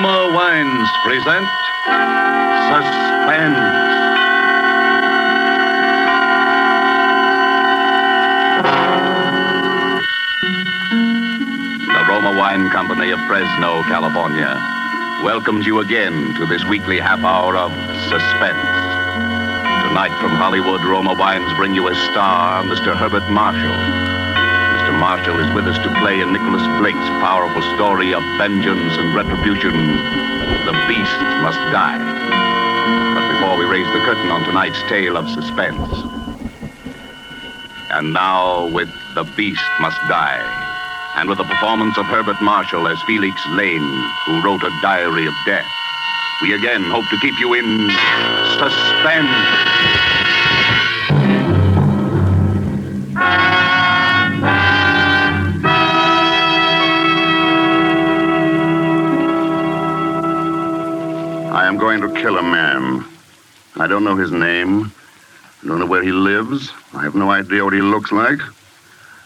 Roma Wines present Suspense. The Roma Wine Company of Fresno, California, welcomes you again to this weekly half hour of Suspense. Tonight from Hollywood, Roma Wines bring you a star, Mr. Herbert Marshall. Mr. Marshall is with us to play in Nicholas Blake's powerful story of vengeance and retribution, The Beast Must Die. But before we raise the curtain on tonight's tale of suspense, and now with The Beast Must Die, and with the performance of Herbert Marshall as Felix Lane, who wrote a diary of death, we again hope to keep you in suspense. I am going to kill a man. I don't know his name. I don't know where he lives. I have no idea what he looks like.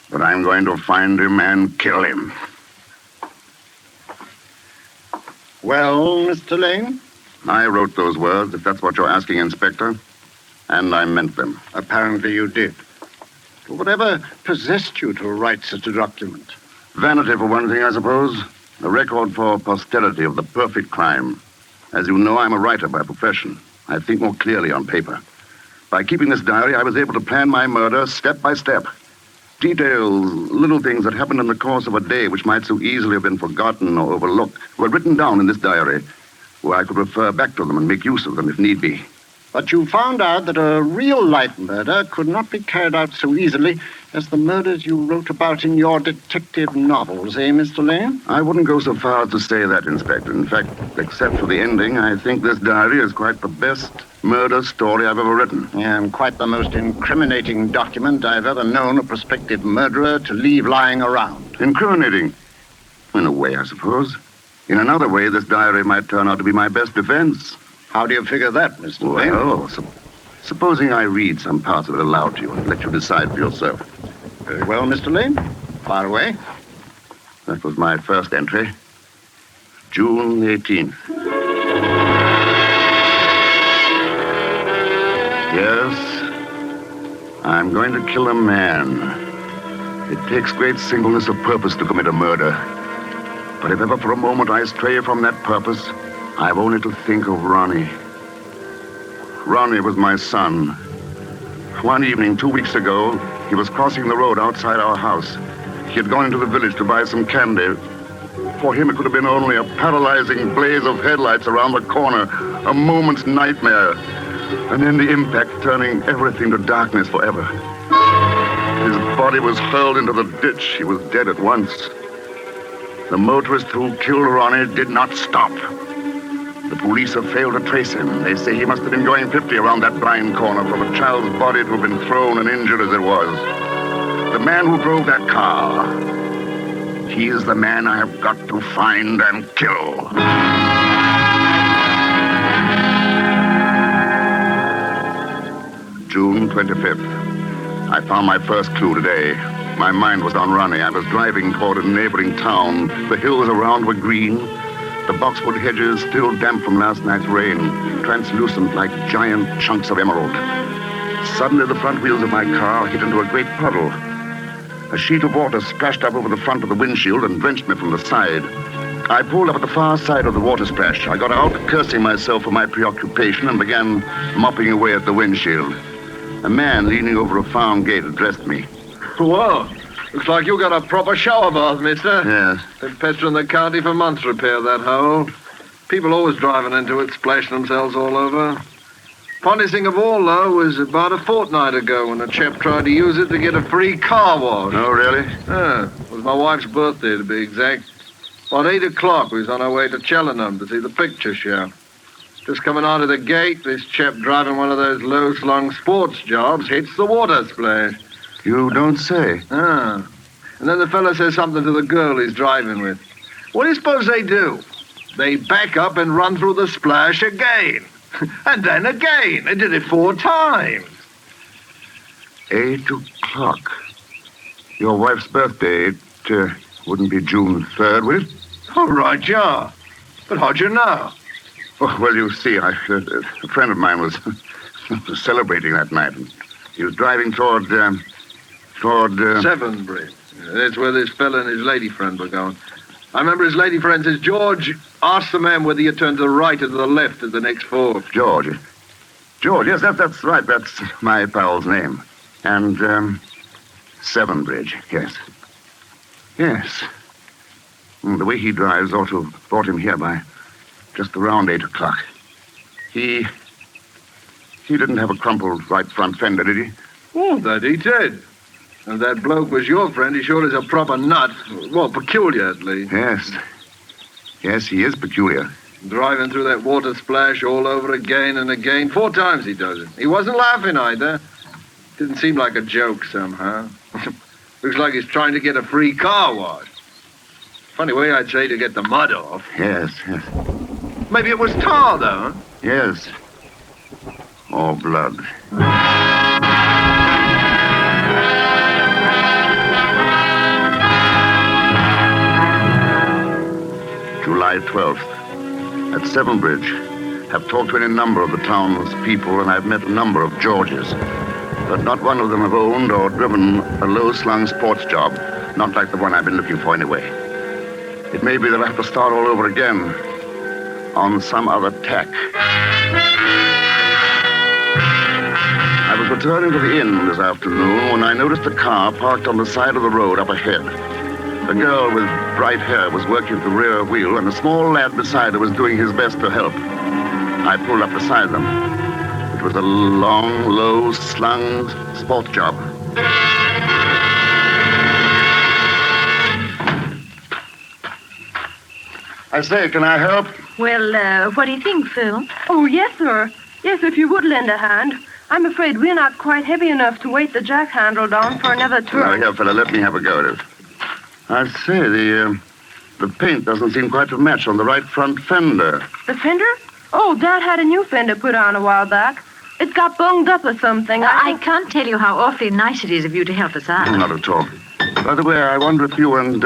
But I'm going to find him and kill him. Well, Mr. Lane? I wrote those words, if that's what you're asking, Inspector. And I meant them. Apparently you did. Whatever possessed you to write such a document? Vanity, for one thing, I suppose. A record for posterity of the perfect crime. As you know, I'm a writer by profession. I think more clearly on paper. By keeping this diary, I was able to plan my murder step by step. Details, little things that happened in the course of a day which might so easily have been forgotten or overlooked were written down in this diary, where I could refer back to them and make use of them if need be. But you found out that a real-life murder could not be carried out so easily as the murders you wrote about in your detective novels, eh, Mr. Lane? I wouldn't go so far as to say that, Inspector. In fact, except for the ending, I think this diary is quite the best murder story I've ever written. Yeah, and quite the most incriminating document I've ever known a prospective murderer to leave lying around. Incriminating? In a way, I suppose. In another way, this diary might turn out to be my best defense. How do you figure that, Mr. Lane? Well, supposing I read some parts of it aloud to you and let you decide for yourself. Very well, Mr. Lane. Fire away. That was my first entry. June 18th. Yes, I'm going to kill a man. It takes great singleness of purpose to commit a murder. But if ever for a moment I stray from that purpose, I've only to think of Ronnie. Ronnie was my son. One evening, 2 weeks ago, he was crossing the road outside our house. He had gone into the village to buy some candy. For him, it could have been only a paralyzing blaze of headlights around the corner, a moment's nightmare, and then the impact turning everything to darkness forever. His body was hurled into the ditch. He was dead at once. The motorist who killed Ronnie did not stop. The police have failed to trace him. They say he must have been going 50 around that blind corner from a child's body to have been thrown and injured as it was. The man who drove that car, he is the man I have got to find and kill. June 25th. I found my first clue today. My mind was on Ronnie. I was driving toward a neighboring town. The hills around were green. The boxwood hedges, still damp from last night's rain, translucent like giant chunks of emerald. Suddenly, the front wheels of my car hit into a great puddle. A sheet of water splashed up over the front of the windshield and drenched me from the side. I pulled up at the far side of the water splash. I got out, cursing myself for my preoccupation, and began mopping away at the windshield. A man leaning over a farm gate addressed me. Whoa. Looks like you got a proper shower bath, mister. Yes. Been pestering the county for months to repair that hole. People always driving into it, splashing themselves all over. Funniest thing of all, though, was about a fortnight ago when a chap tried to use it to get a free car wash. Oh, really? Yeah. It was my wife's birthday, to be exact. About 8 o'clock, we was on our way to Cheltenham to see the picture show. Just coming out of the gate, this chap driving one of those low-slung sports jobs hits the water splash. You don't say. Ah. And then the fella says something to the girl he's driving with. What do you suppose they do? They back up and run through the splash again. And then again. They did it 4 times. 8 o'clock. Your wife's birthday, it wouldn't be June 3rd, would it? All right, yeah. But how'd you know? Oh, well, you see, a friend of mine was celebrating that night. He was driving toward... Seven Bridge. That's where this fella and his lady friend were going. I remember his lady friend says, George, ask the man whether you turn to the right or to the left at the next fork. George, yes, that's right. That's my pal's name. And, Seven Bridge, yes. Yes. The way he drives ought to have brought him here by just around 8 o'clock. He didn't have a crumpled right front fender, did he? Oh, that he did. And that bloke was your friend. He sure is a proper nut. Well, peculiar, at least. Yes. Yes, he is peculiar. Driving through that water splash all over again and again. 4 times he does it. He wasn't laughing either. Didn't seem like a joke somehow. Looks like he's trying to get a free car wash. Funny way I'd say to get the mud off. Yes. Maybe it was tar, though, huh? Yes. Or blood. July 12th. At Seven Bridge. I've talked to any number of the town's people, and I've met a number of Georges. But not one of them have owned or driven a low-slung sports job. Not like the one I've been looking for anyway. It may be that I have to start all over again on some other tack. I was returning to the inn this afternoon when I noticed a car parked on the side of the road up ahead. A girl with bright hair was working at the rear wheel, and a small lad beside her was doing his best to help. I pulled up beside them. It was a long, low-slung sports job. I say, can I help? Well, what do you think, Phil? Oh, yes, sir. Yes, if you would lend a hand. I'm afraid we're not quite heavy enough to weight the jack handle down for another Now, turn. here, fella, let me have a go at it. I say, the paint doesn't seem quite to match on the right front fender. The fender? Oh, Dad had a new fender put on a while back. It's got bunged up or something. I can't tell you how awfully nice it is of you to help us out. Not at all. By the way, I wonder if you and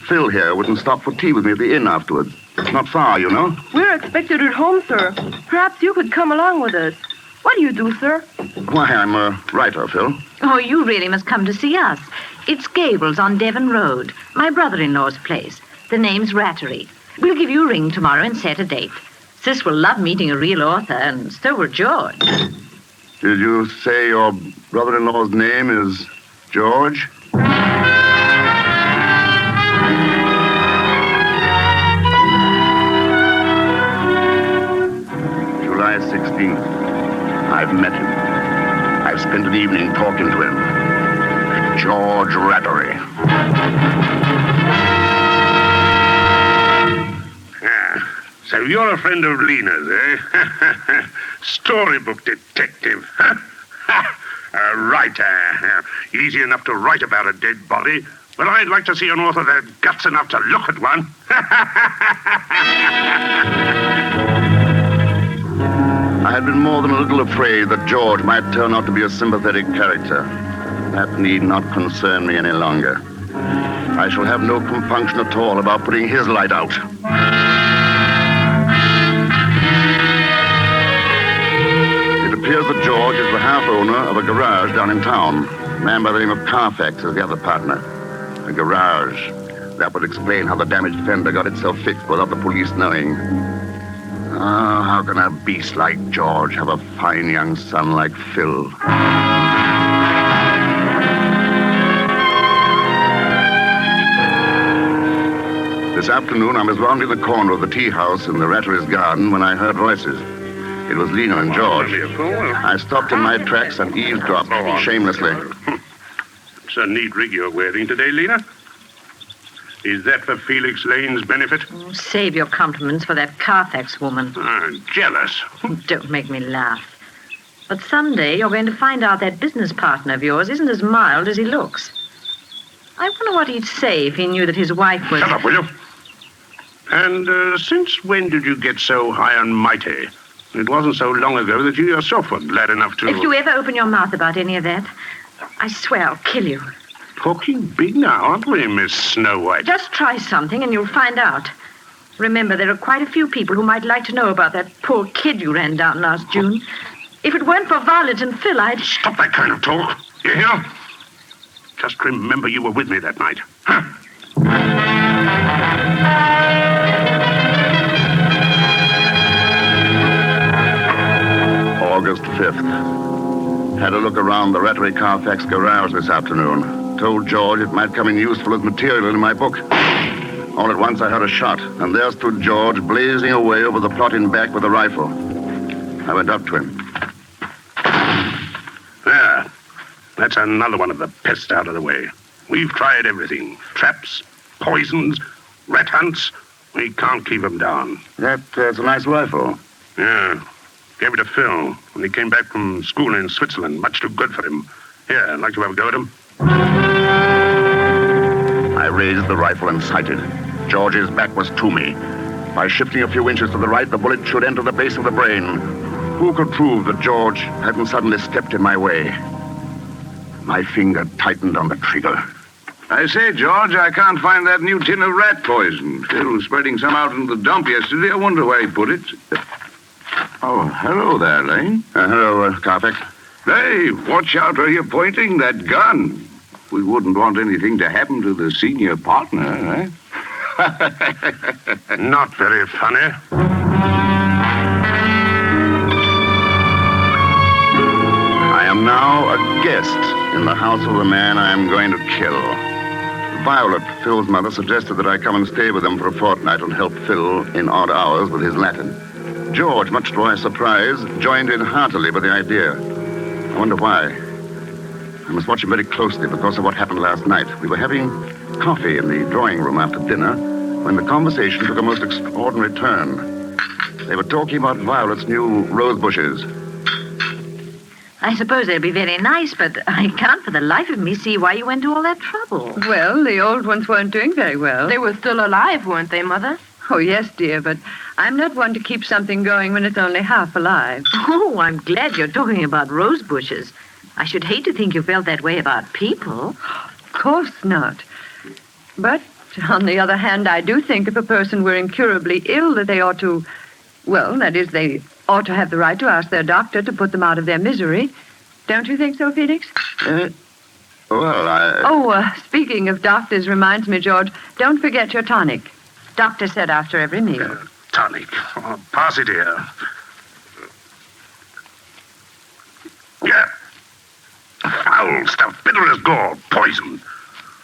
Phil here wouldn't stop for tea with me at the inn afterwards. It's not far, you know. We're expected at home, sir. Perhaps you could come along with us. What do you do, sir? Why, I'm a writer, Phil. Oh, you really must come to see us. It's Gables on Devon Road, my brother-in-law's place. The name's Rattery. We'll give you a ring tomorrow and set a date. Sis will love meeting a real author, and so will George. Did you say your brother-in-law's name is George? July 16th. I've met him. I've spent an evening talking to him. George Rattery. So you're a friend of Lena's, eh? Storybook detective. A writer. Easy enough to write about a dead body, but I'd like to see an author that had guts enough to look at one. I had been more than a little afraid that George might turn out to be a sympathetic character. That need not concern me any longer. I shall have no compunction at all about putting his light out. It appears that George is the half-owner of a garage down in town. A man by the name of Carfax is the other partner. A garage. That would explain how the damaged fender got itself fixed without the police knowing. Oh, how can a beast like George have a fine young son like Phil? This afternoon, I was rounding the corner of the tea house in the Rattery's garden when I heard voices. It was Lena and George. I stopped in my tracks and eavesdropped shamelessly. It's a neat rig you're wearing today, Lena. Is that for Felix Lane's benefit? Oh, save your compliments for that Carfax woman. Jealous. Don't make me laugh. But someday you're going to find out that business partner of yours isn't as mild as he looks. I wonder what he'd say if he knew that his wife was... Shut up, will you? And since when did you get so high and mighty? It wasn't so long ago that you yourself were glad enough to... If you ever open your mouth about any of that, I swear I'll kill you. Talking big now, aren't we, Miss Snow White? Just try something and you'll find out. Remember, there are quite a few people who might like to know about that poor kid you ran down last June. If it weren't for Violet and Phil, I'd... Stop that kind of talk. You hear? Just remember you were with me that night. Huh? August 5th. Had a look around the Rattery Carfax garage this afternoon. Told George it might come in useful as material in my book. All at once I heard a shot, and there stood George blazing away over the plot in back with a rifle. I went up to him. There. That's another one of the pests out of the way. We've tried everything. Traps, poisons, rat hunts. We can't keep them down. That's a nice rifle. Yeah. Gave it to Phil when he came back from school in Switzerland. Much too good for him. Here, I'd like to have a go at him. I raised the rifle and sighted. George's back was to me. By shifting a few inches to the right, the bullet should enter the base of the brain. Who could prove that George hadn't suddenly stepped in my way? My finger tightened on the trigger. I say, George, I can't find that new tin of rat poison. Phil was spreading some out in the dump yesterday. I wonder where he put it. Oh, hello there, Lane. Hello, Carfax. Hey, watch out where you're pointing that gun. We wouldn't want anything to happen to the senior partner, eh? Not very funny. I am now a guest in the house of the man I am going to kill. Violet, Phil's mother, suggested that I come and stay with them for a fortnight and help Phil in odd hours with his Latin. George, much to my surprise, joined in heartily with the idea. I wonder why. I must watch him very closely because of what happened last night. We were having coffee in the drawing room after dinner when the conversation took a most extraordinary turn. They were talking about Violet's new rose bushes. I suppose they'll be very nice, but I can't for the life of me see why you went to all that trouble. Well, the old ones weren't doing very well. They were still alive, weren't they, Mother? Oh, yes, dear, but I'm not one to keep something going when it's only half alive. Oh, I'm glad you're talking about rose bushes. I should hate to think you felt that way about people. Of course not. But, on the other hand, I do think if a person were incurably ill that they ought to... Well, that is, they ought to have the right to ask their doctor to put them out of their misery. Don't you think so, Felix? Speaking of doctors reminds me, George, don't forget your tonic. Doctor said after every meal. Tonic. Oh, pass it here. Yeah. Foul stuff, bitter as gall, poison.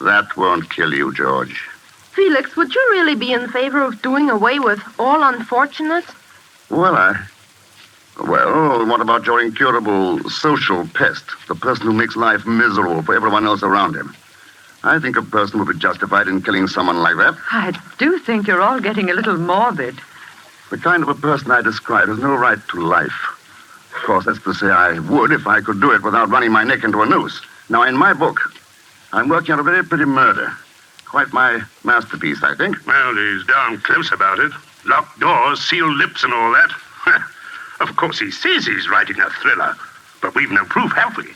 That won't kill you, George. Felix, would you really be in favor of doing away with all unfortunates? Well, what about your incurable social pest, the person who makes life miserable for everyone else around him? I think a person would be justified in killing someone like that. I do think you're all getting a little morbid. The kind of a person I describe has no right to life. Of course, that's to say I would if I could do it without running my neck into a noose. Now, in my book, I'm working on a very pretty murder. Quite my masterpiece, I think. Well, he's darn close about it. Locked doors, sealed lips, and all that. Of course, he says he's writing a thriller, but we've no proof, have we?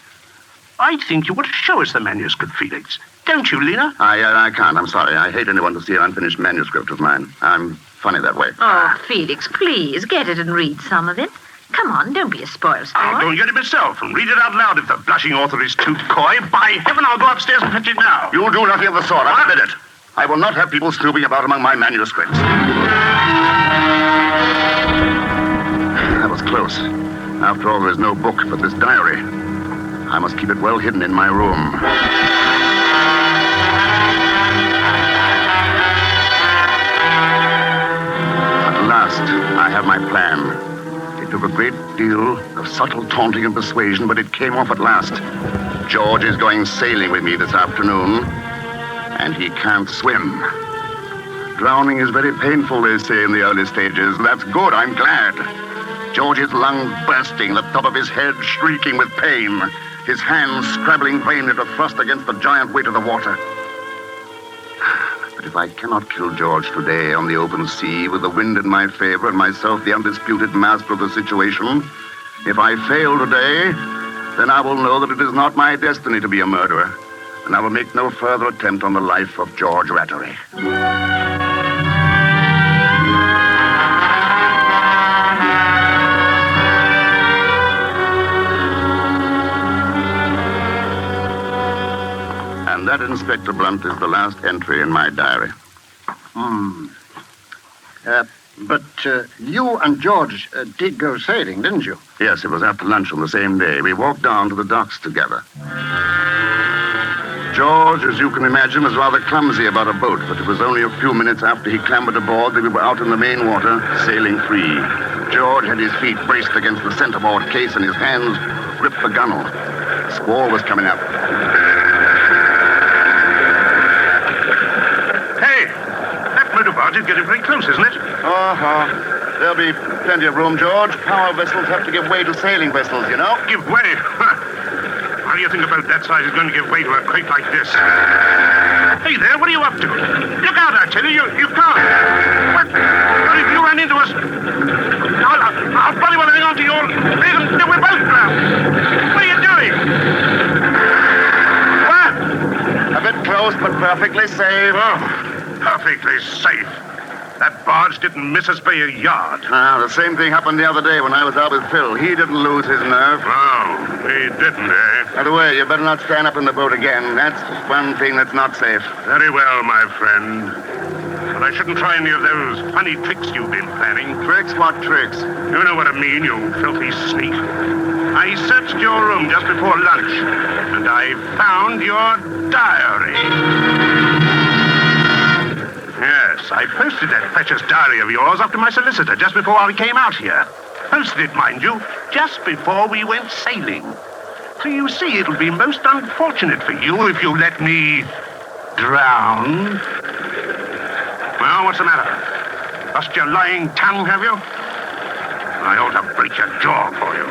I think you ought to show us the manuscript, Felix. Don't you, Lena? I can't. I'm sorry. I hate anyone to see an unfinished manuscript of mine. I'm funny that way. Oh, Felix, please, get it and read some of it. Come on, don't be a spoilsport. I'll go and get it myself and read it out loud if the blushing author is too coy. By heaven, I'll go upstairs and fetch it now. You'll do nothing of the sort. I forbid it. I will not have people snooping about among my manuscripts. That was close. After all, there is no book but this diary. I must keep it well hidden in my room. At last, I have my plan. It took a great deal of subtle taunting and persuasion, but it came off at last. George is going sailing with me this afternoon, and he can't swim. Drowning is very painful, they say, in the early stages. That's good, I'm glad. George's lungs bursting, the top of his head shrieking with pain, his hands scrabbling vainly to thrust against the giant weight of the water. But if I cannot kill George today on the open sea, with the wind in my favor and myself the undisputed master of the situation, if I fail today, then I will know that it is not my destiny to be a murderer, and I will make no further attempt on the life of George Rattery. That, Inspector Blunt, is the last entry in my diary. But you and George did go sailing, didn't you? Yes, it was after lunch on the same day. We walked down to the docks together. George, as you can imagine, was rather clumsy about a boat, but it was only a few minutes after he clambered aboard that we were out in the main water, sailing free. George had his feet braced against the centerboard case and his hands gripped the gunwale. A squall was coming up. Hey, that motor barge is getting very close, isn't it? There'll be plenty of room, George. Power vessels have to give way to sailing vessels, you know. Give way? How do you think about that size is going to give way to a crate like this? Hey there, what are you up to? Look out, I tell you, you can't. What? What if you ran into us? I'll bloody well hang on to your leg and we're both drowned. What are you doing? What? A bit close, but perfectly safe. Oh, perfectly safe. That barge didn't miss us by a yard. The same thing happened the other day when I was out with Phil. He didn't lose his nerve. Oh, he didn't, eh? By the way, you better not stand up in the boat again. That's one thing that's not safe. Very well, my friend. But I shouldn't try any of those funny tricks you've been planning. Tricks? What tricks? You know what I mean, you filthy sneak. I searched your room just before lunch, and I found your diary. Yes, I posted that precious diary of yours up to my solicitor just before I came out here. Posted it, mind you, just before we went sailing. So you see, it'll be most unfortunate for you if you let me drown. Well, what's the matter? Lost your lying tongue, have you? I ought to break your jaw for you.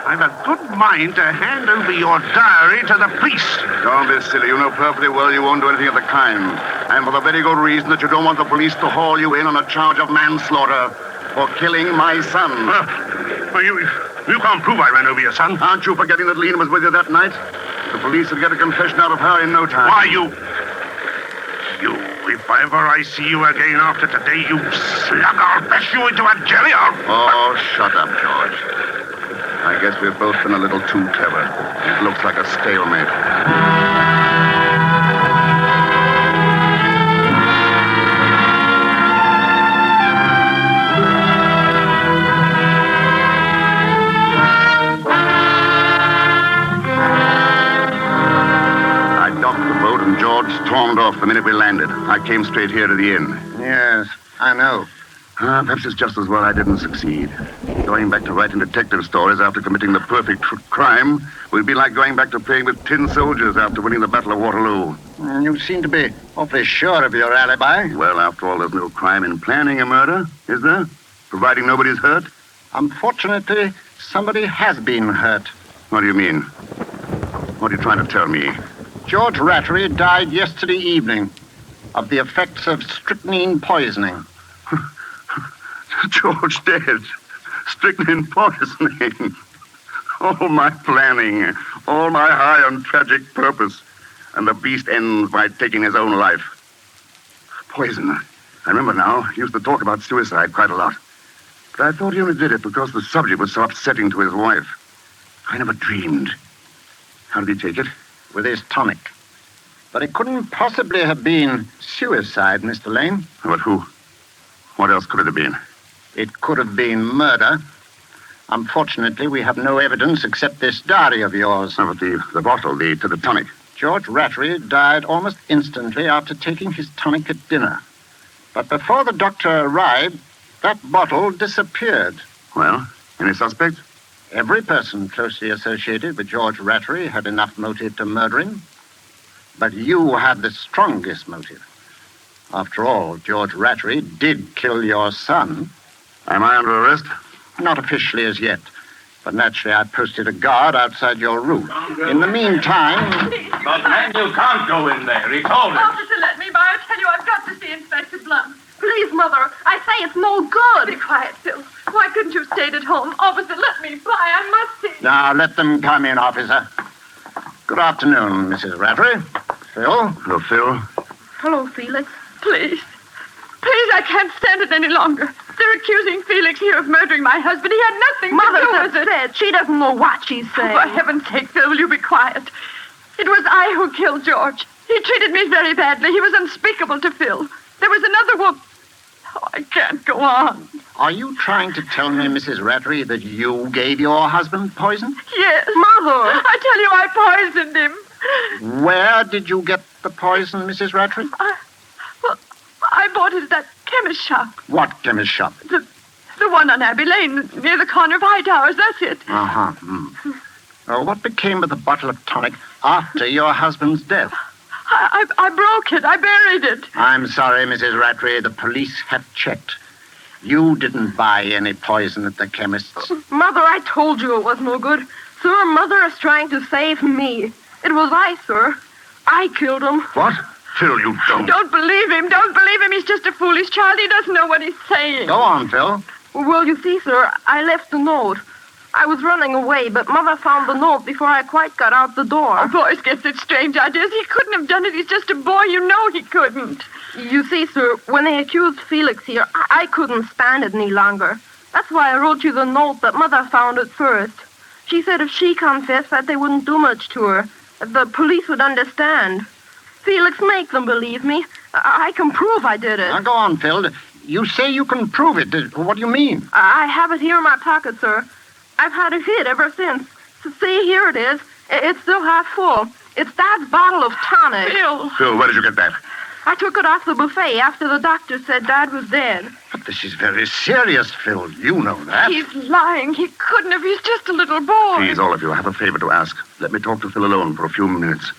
I've a good mind to hand over your diary to the police. Don't be silly. You know perfectly well you won't do anything of the kind. And for the very good reason that you don't want the police to haul you in on a charge of manslaughter for killing my son. Well, you can't prove I ran over your son. Aren't you forgetting that Lena was with you that night? The police would get a confession out of her in no time. Why, you, if ever I see you again after today, you slug, I'll bash you into a jelly. Oh, shut up, George. I guess we've both been a little too clever. It looks like a stalemate. I docked the boat and George stormed off the minute we landed. I came straight here to the inn. Yes, I know. Perhaps it's just as well I didn't succeed. Going back to writing detective stories after committing the perfect crime would be like going back to playing with tin soldiers after winning the Battle of Waterloo. You seem to be awfully sure of your alibi. Well, after all, there's no crime in planning a murder, is there? Providing nobody's hurt? Unfortunately, somebody has been hurt. What do you mean? What are you trying to tell me? George Rattery died yesterday evening of the effects of strychnine poisoning. George dead. Strychnine poisoning. All my planning, all my high and tragic purpose, and the beast ends by taking his own life. Poison. I remember now. He used to talk about suicide quite a lot. But I thought he only did it because the subject was so upsetting to his wife. I never dreamed. How did he take it? With his tonic. But it couldn't possibly have been suicide, Mr. Lane. But who? What else could it have been? It could have been murder. Unfortunately, we have no evidence except this diary of yours. Oh, but the bottle, the tonic. George Rattery died almost instantly after taking his tonic at dinner. But before the doctor arrived, that bottle disappeared. Well, any suspects? Every person closely associated with George Rattery had enough motive to murder him. But you had the strongest motive. After all, George Rattery did kill your son. Am I under arrest? Not officially as yet. But naturally, I posted a guard outside your room. In the meantime... But, man, you can't go in there. He told us. Officer, let me by. I tell you, I've got to see Inspector Blunt. Please, Mother. I say it's no good. Be quiet, Phil. Why couldn't you have stayed at home? Officer, let me by. I must see. Now, let them come in, officer. Good afternoon, Mrs. Rattery. Phil? Hello, Phil. Hello, Felix. Please. Please, I can't stand it any longer. They're accusing Felix here of murdering my husband. He had nothing to do with it. She doesn't know what she's saying. For heaven's sake, Phil, will you be quiet? It was I who killed George. He treated me very badly. He was unspeakable to Phil. There was another woman. Oh, I can't go on. Are you trying to tell me, Mrs. Rattery, that you gave your husband poison? Yes. Mother! I tell you, I poisoned him. Where did you get the poison, Mrs. Rattery? I bought it at that chemist shop. What chemist shop? The one on Abbey Lane, near the corner of High Towers. That's it. Uh-huh. What became of the bottle of tonic after your husband's death? I broke it. I buried it. I'm sorry, Mrs. Rattery. The police have checked. You didn't buy any poison at the chemist's. Mother, I told you it was no good. Sir, Mother is trying to save me. It was I, sir. I killed him. What? Phil, you don't. Don't believe him. Don't believe him. He's just a foolish child. He doesn't know what he's saying. Go on, Phil. Well, you see, sir, I left a note. I was running away, but Mother found the note before I quite got out the door. Boys get such strange ideas. He couldn't have done it. He's just a boy. You know he couldn't. You see, sir, when they accused Felix here, I couldn't stand it any longer. That's why I wrote you the note, but Mother found it first. She said if she confessed that they wouldn't do much to her, that the police would understand. Felix, make them believe me. I can prove I did it. Now, go on, Phil. You say you can prove it. What do you mean? I have it here in my pocket, sir. I've had it hid ever since. So see, here it is. It's still half full. It's Dad's bottle of tonic. Phil, where did you get that? I took it off the buffet after the doctor said Dad was dead. But this is very serious, Phil. You know that. He's lying. He couldn't have. He's just a little boy. Please, all of you, I have a favor to ask. Let me talk to Phil alone for a few minutes.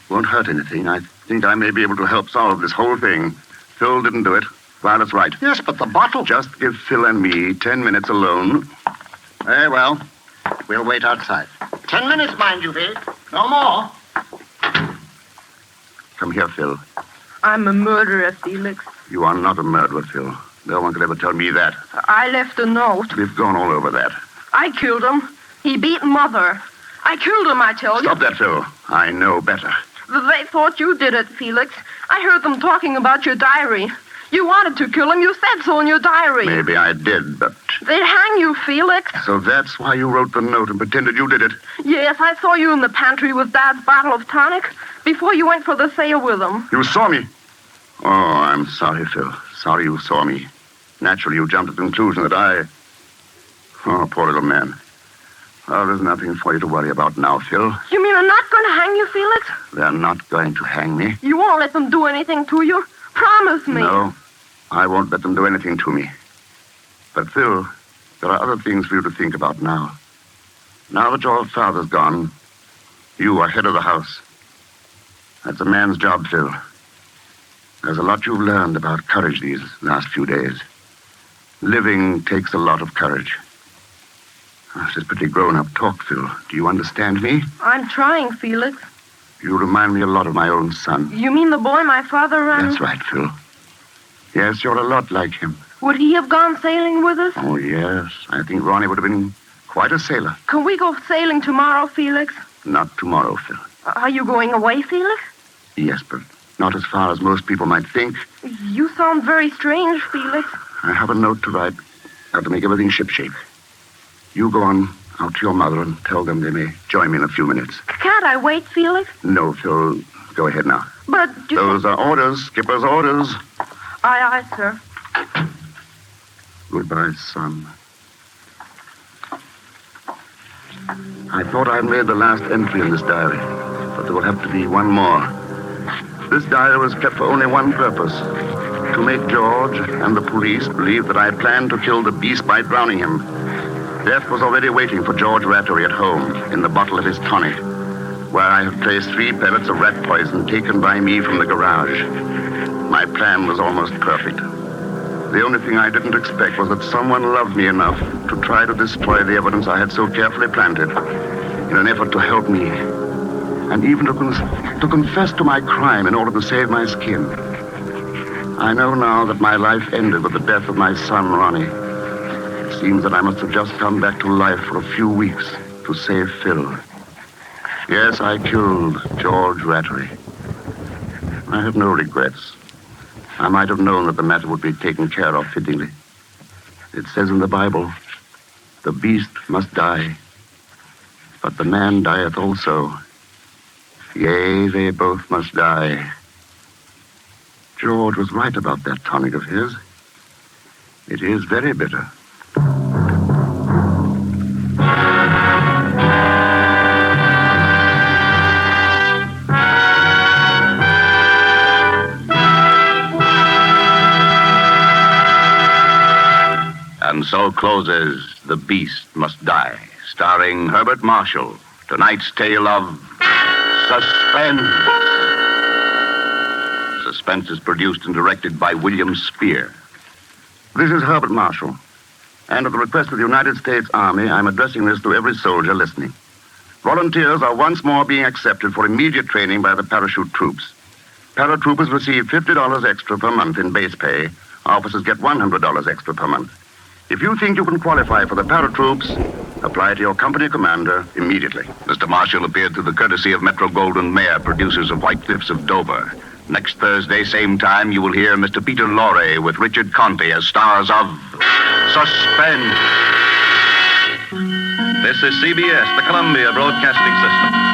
Won't hurt anything. I think I may be able to help solve this whole thing. Phil didn't do it. Violet's right. Yes, but the bottle... Just give Phil and me 10 minutes alone. Very well. We'll wait outside. 10 minutes, mind you, Phil. No more. Come here, Phil. I'm a murderer, Felix. You are not a murderer, Phil. No one could ever tell me that. I left a note. We've gone all over that. I killed him. He beat Mother. I killed him, I tell you. Stop that, Phil. I know better. They thought you did it, Felix. I heard them talking about your diary. You wanted to kill him. You said so in your diary. Maybe I did, but... They'd hang you, Felix. So that's why you wrote the note and pretended you did it? Yes, I saw you in the pantry with Dad's bottle of tonic before you went for the sale with him. You saw me? Oh, I'm sorry, Phil. Sorry you saw me. Naturally, you jumped to the conclusion that I... Oh, poor little man. Oh, there's nothing for you to worry about now, Phil. You mean they're not going to hang you, Felix? They're not going to hang me. You won't let them do anything to you? Promise me. No, I won't let them do anything to me. But, Phil, there are other things for you to think about now. Now that your father's gone, you are head of the house. That's a man's job, Phil. There's a lot you've learned about courage these last few days. Living takes a lot of courage. This is pretty grown-up talk, Phil. Do you understand me? I'm trying, Felix. You remind me a lot of my own son. You mean the boy my father ran? That's right, Phil. Yes, you're a lot like him. Would he have gone sailing with us? Oh, yes. I think Ronnie would have been quite a sailor. Can we go sailing tomorrow, Felix? Not tomorrow, Phil. Are you going away, Felix? Yes, but not as far as most people might think. You sound very strange, Felix. I have a note to write. Got to make everything shipshape. You go on out to your mother and tell them they may join me in a few minutes. Can't I wait, Felix? No, Phil. Go ahead now. But... Those are orders. Skipper's orders. Aye, aye, sir. Goodbye, son. I thought I'd made the last entry in this diary, but there will have to be one more. This diary was kept for only one purpose: to make George and the police believe that I planned to kill the beast by drowning him. Death was already waiting for George Rattery at home in the bottle of his tonic, where I had placed 3 pellets of rat poison taken by me from the garage. My plan was almost perfect. The only thing I didn't expect was that someone loved me enough to try to destroy the evidence I had so carefully planted in an effort to help me, and even to confess to my crime in order to save my skin. I know now that my life ended with the death of my son, Ronnie. It seems that I must have just come back to life for a few weeks to save Phil. Yes, I killed George Rattery. I have no regrets. I might have known that the matter would be taken care of fittingly. It says in the Bible, the beast must die, but the man dieth also. Yea, they both must die. George was right about that tonic of his. It is very bitter. And so closes The Beast Must Die, starring Herbert Marshall. Tonight's tale of Suspense. Suspense is produced and directed by William Spear. This is Herbert Marshall. And at the request of the United States Army, I'm addressing this to every soldier listening. Volunteers are once more being accepted for immediate training by the parachute troops. Paratroopers receive $50 extra per month in base pay. Officers get $100 extra per month. If you think you can qualify for the paratroops, apply to your company commander immediately. Mr. Marshall appeared through the courtesy of Metro Goldwyn Mayer, producers of White Cliffs of Dover. Next Thursday, same time, you will hear Mr. Peter Lorre with Richard Conte as stars of Suspense. This is CBS, the Columbia Broadcasting System.